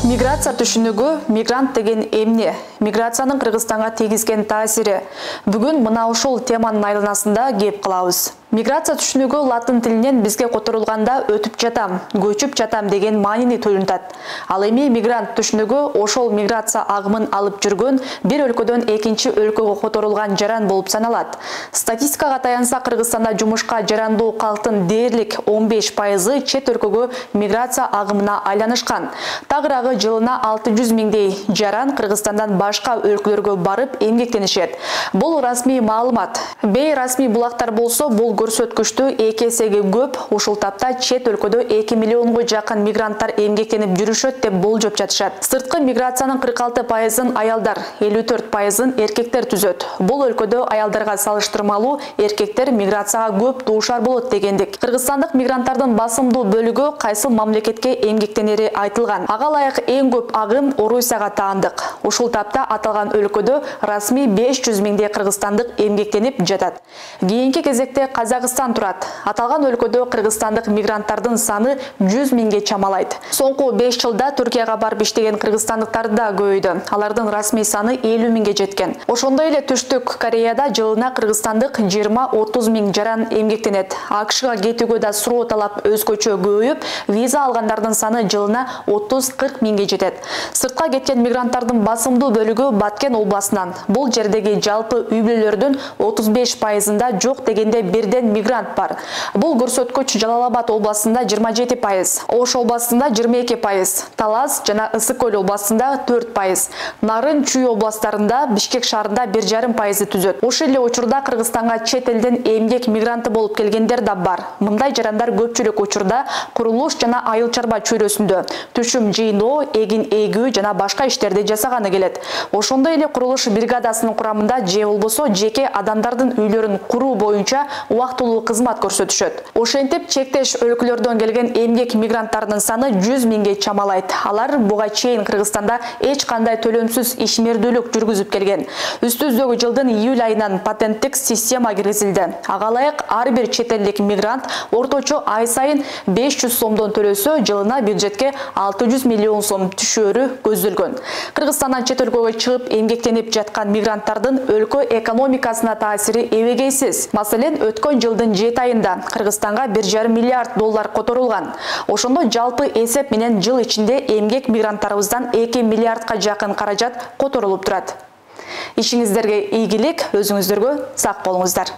Миграция түшүнүгү, мигрант деген эмне? Миграциянын Кыргызстанга тийгизген таасири. Бүгүн мына ушул теманын айланасында кеп кылабыз. Миграция түшүнүгү латын тилинен бизге которулганда өтүп жатам, көчүп жатам деген маанини туюнтат. Ал эми мигрант түшүнүгү ошол миграция агымын алып жүргөн бир өлкөдөн экинчи өлкөгө которулган жаран болуп саналат. Статистикага таянса, Кыргызстанда жумушка жарандуу калктын дээрлик 15% чет өлкөгө миграция агымына айланышкан. Тагыраагы жылына 600 миңдей жаран Кыргызстандан башка өлкөлөргө барып эмгектенишет. Бул расмий маалымат. Бейрасмий булактар болсо бул көрсөткүчтү 2 эсеге көп. Ушул тапта чет өлкөдө 2 миллионго жакын мигранттар эмгектенип жүрүшөт деп болжоп жатышат. Сырткы миграциянын 46%-ын аялдар, 54%-ын эркектер түзөт. Бул өлкөдө аялдарга салыштырмалуу эркектер миграцияга көп дуушар болот дегендик. Кыргызстандык мигранттардын басымдуу бөлүгү кайсыл мамлекетке эмгектенери айтылган. Ага ылайык эң көп агым Орусияга таандык. Ушул тапта аталган өлкөдө расмий 500 миңдей кыргызстандык эмгектенип жатат. Кийинки кезекте Казакстан турат. Аталган өлкөдө кыргызстандык мигранттардын саны 100 миңге чамалайт. Соңку 5 жылда Түркияга барып иштеген кыргызстандыктар да көбөйдү. Алардын расмий саны 50 миңге жеткен. Ошондой эле Түштүк Кореяда жылына кыргызстандык 20-30 миң жаран эмгектенет. АКШга кетүүгө да суроо талап өзгөчө көбөйүп, виза алгандардын саны жылына 30-40 миңге жетет. Сыртка кеткен мигранттардын басымдуу бөлүгү Баткен областынан. Бул жердеги жалпы үй бүлөлөрдүн 35%-ында жок дегенде бирден мигрант бар. Бул көрсөткүч Жалал-Абад областында 27%, Ош областында 22%, Талас жана Ысык Көл областында 4%, Нарын, Чүй областарында, Бишкек шаарында 1,5% түзөт. Ошол эле учурда Кыргызстанга чет элден эмгек мигранты болуп келгендер да бар. Мындай жарандар көпчүлүк учурда курулуш жана айыл чарба чөйрөсүндө түшүм жыйноо, эгин эгүү жана башка иштерди жасаганы келет. Ошондой эле курулуш бригадасынын курамында же болбосо жеке адамдардын үйлөрүн куруу боюнча убактылуу кызмат көрсөтүшөт. Ошентип чектеш өлкөлөрдөн келген эмгек мигранттардын саны 100 миңге чамалайт. Алар буга чейин Кыргызстанда эч кандай төлөмсүз ишмердүүлүк жүргүзүп келген. Үстүздөгү жылдын июль айынан патенттик система киргизилди. Ага ылайык ар бир чет элдик мигрант орточо ай сайын 500 сомдон төлөсө, жылына бюджетке 600 миллион сом түшөөрү көздөлгөн. Кыргызстандан чет өлкөгө чыгып эмгектенип жаткан мигранттардын өлкө экономикасына таасири эбегейсиз. Маселен, өткөн жылдын 7 айында Кыргызстанга 1,5 миллиард доллар которулган. Ошондо жалпы эсеп менен жыл ичинде эмгек мигранттарыбыздан 2 миллиардка жакын каражат которулуп турат. Ишиңиздерге ийгилик, өзүңүздөргө сак болуңуздар.